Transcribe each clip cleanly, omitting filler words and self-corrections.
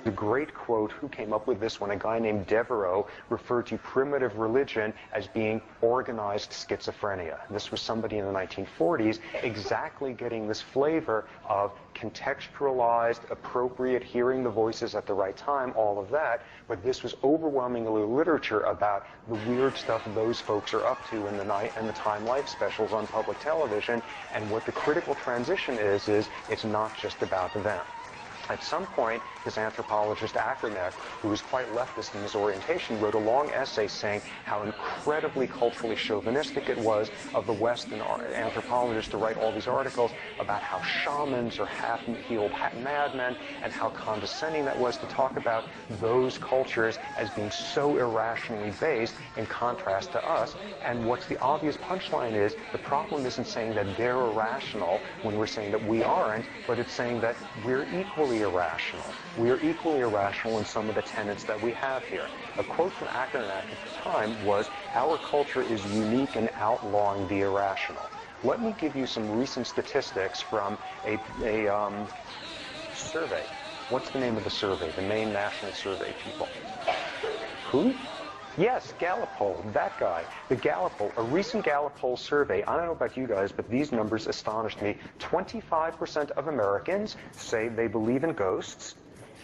The great quote, who came up with this one? A guy named Devereux referred to primitive religion as being organized schizophrenia. This was somebody in the 1940s exactly getting this flavor of contextualized, appropriate, hearing the voices at the right time, all of that. But this was overwhelmingly literature about the weird stuff those folks are up to in the night and the Time Life specials on public television. And what the critical transition is it's not just about them. At some point, his anthropologist Ackerneck, who was quite leftist in his orientation, wrote a long essay saying how incredibly culturally chauvinistic it was of the West and anthropologists to write all these articles about how shamans are half-healed madmen, and how condescending that was to talk about those cultures as being so irrationally based in contrast to us. And what's the obvious punchline is, the problem isn't saying that they're irrational when we're saying that we aren't, but it's saying that we're equally irrational. We are equally irrational in some of the tenets that we have here. A quote from Ackerneck at the time was, "Our culture is unique in outlawing the irrational." Let me give you some recent statistics from a survey. What's the name of the survey? The Maine National Survey people. Who? Yes, Gallup poll, that guy. The Gallup poll, a recent Gallup poll survey. I don't know about you guys, but these numbers astonished me. 25% of Americans say they believe in ghosts.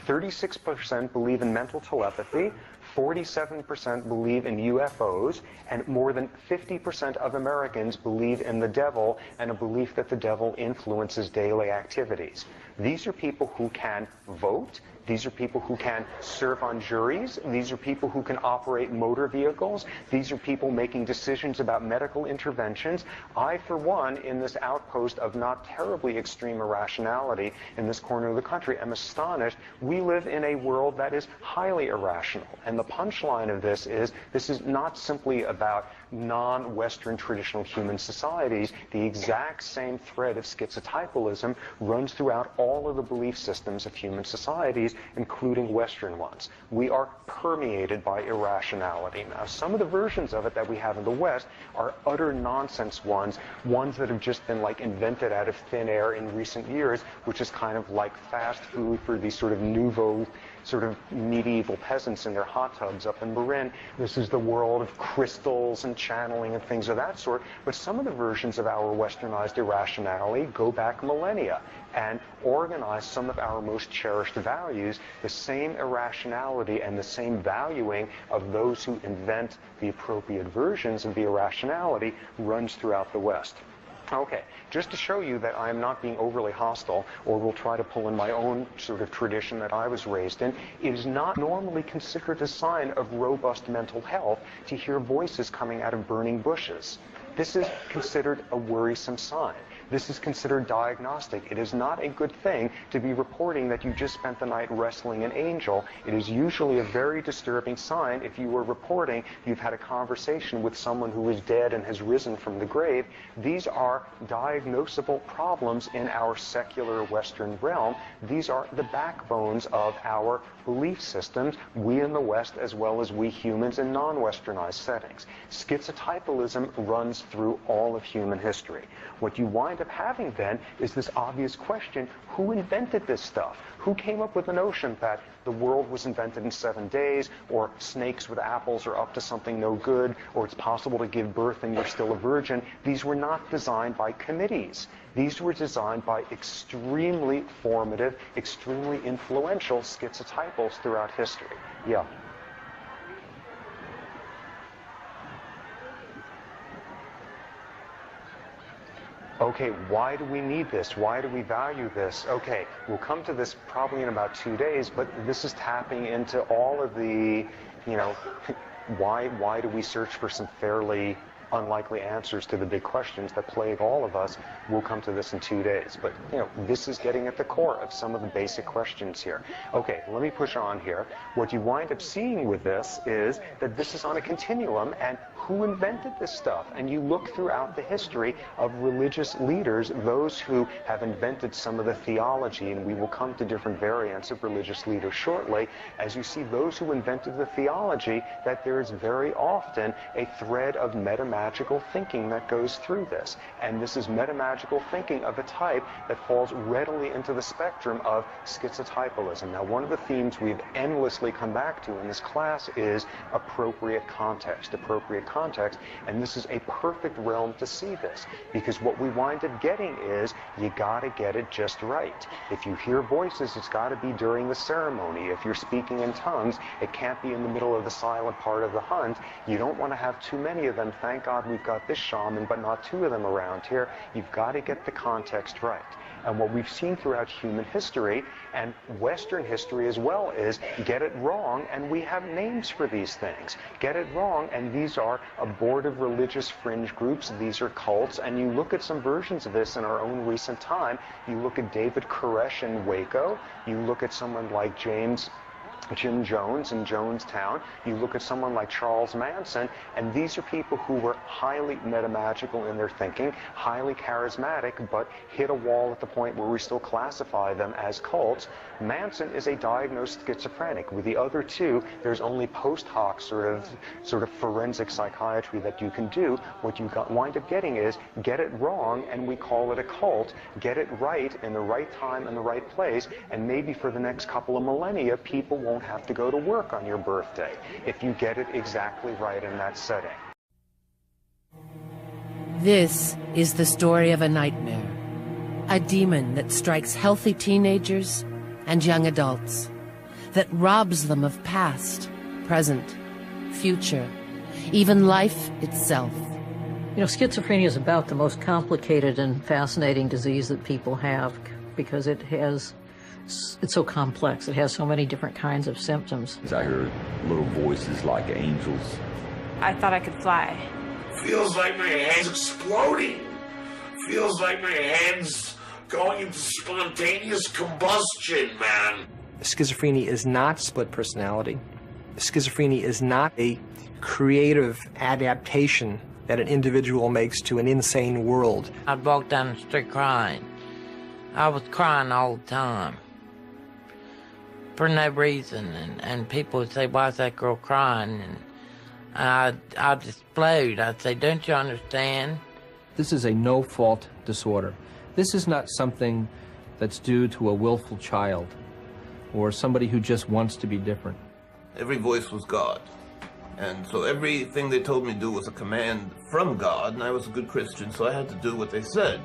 36% believe in mental telepathy. 47% believe in UFOs, and more than 50% of Americans believe in the devil and a belief that the devil influences daily activities. These are people who can vote. These are people who can serve on juries. These are people who can operate motor vehicles. These are people making decisions about medical interventions. I, for one, in this outpost of not terribly extreme irrationality in this corner of the country, am astonished. We live in a world that is highly irrational. And the punchline of this is not simply about non-Western traditional human societies. The exact same thread of schizotypalism runs throughout all of the belief systems of human societies, including Western ones. We are permeated by irrationality. Now, some of the versions of it that we have in the West are utter nonsense ones that have just been like invented out of thin air in recent years, which is kind of like fast food for these sort of nouveau sort of medieval peasants in their hot tubs up in Marin. This is the world of crystals and channeling and things of that sort. But some of the versions of our westernized irrationality go back millennia and organize some of our most cherished values. The same irrationality and the same valuing of those who invent the appropriate versions of the irrationality runs throughout the West. Okay, just to show you that I am not being overly hostile, or will try to pull in my own sort of tradition that I was raised in, it is not normally considered a sign of robust mental health to hear voices coming out of burning bushes. This is considered a worrisome sign. This is considered diagnostic. It is not a good thing to be reporting that you just spent the night wrestling an angel. It is usually a very disturbing sign if you were reporting you've had a conversation with someone who is dead and has risen from the grave. These are diagnosable problems in our secular Western realm. These are the backbones of our belief systems, we in the West as well as we humans in non-Westernized settings. Schizotypalism runs through all of human history. What you wind up having then is this obvious question: who invented this stuff? Who came up with the notion that the world was invented in 7 days, or snakes with apples are up to something no good, or it's possible to give birth and you're still a virgin? These were not designed by committees. These were designed by extremely formative, extremely influential schizotypals throughout history. Yeah. Okay, why do we need this? Why do we value this? Okay, we'll come to this probably in about 2 days, but this is tapping into all of the, why do we search for some fairly unlikely answers to the big questions that plague all of us? We'll come to this in 2 days. But, this is getting at the core of some of the basic questions here. Okay, let me push on here. What you wind up seeing with this is that this is on a continuum, and who invented this stuff? And you look throughout the history of religious leaders, those who have invented some of the theology, and we will come to different variants of religious leaders shortly, as you see those who invented the theology, that there is very often a thread of metamagic metamagical thinking that goes through this. And this is metamagical thinking of a type that falls readily into the spectrum of schizotypalism. Now, one of the themes we've endlessly come back to in this class is appropriate context, and this is a perfect realm to see this, because what we wind up getting is you gotta get it just right. If you hear voices, it's gotta be during the ceremony. If you're speaking in tongues, it can't be in the middle of the silent part of the hunt. You don't want to have too many of them. Thank God we've got this shaman, but not two of them around here. You've got to get the context right. And what we've seen throughout human history, and Western history as well, is get it wrong, and we have names for these things. Get it wrong, and these are abortive religious fringe groups. These are cults, and you look at some versions of this in our own recent time. You look at David Koresh in Waco. You look at someone like Jim Jones in Jonestown. You look at someone like Charles Manson, and these are people who were highly metamagical in their thinking, highly charismatic, but hit a wall at the point where we still classify them as cults. Manson is a diagnosed schizophrenic. With the other two, there's only post hoc sort of forensic psychiatry that you can do. What you wind up getting is get it wrong, and we call it a cult. Get it right in the right time and the right place, and maybe for the next couple of millennia, people won't have to go to work on your birthday if you get it exactly right in that setting. This is the story of a nightmare, a demon that strikes healthy teenagers and young adults, that robs them of past, present, future, even life itself. You know, schizophrenia is about the most complicated and fascinating disease that people have, because it's so complex. It has so many different kinds of symptoms. I heard little voices like angels. I thought I could fly. Feels like my head's exploding. Feels like my head's going into spontaneous combustion, man. Schizophrenia is not split personality. Schizophrenia is not a creative adaptation that an individual makes to an insane world. I'd walk down the street crying. I was crying all the time for no reason, and people would say, "Why is that girl crying?" And I'd explode. I'd say, "Don't you understand?" This is a no-fault disorder. This is not something that's due to a willful child or somebody who just wants to be different. Every voice was God. And so everything they told me to do was a command from God, and I was a good Christian, so I had to do what they said.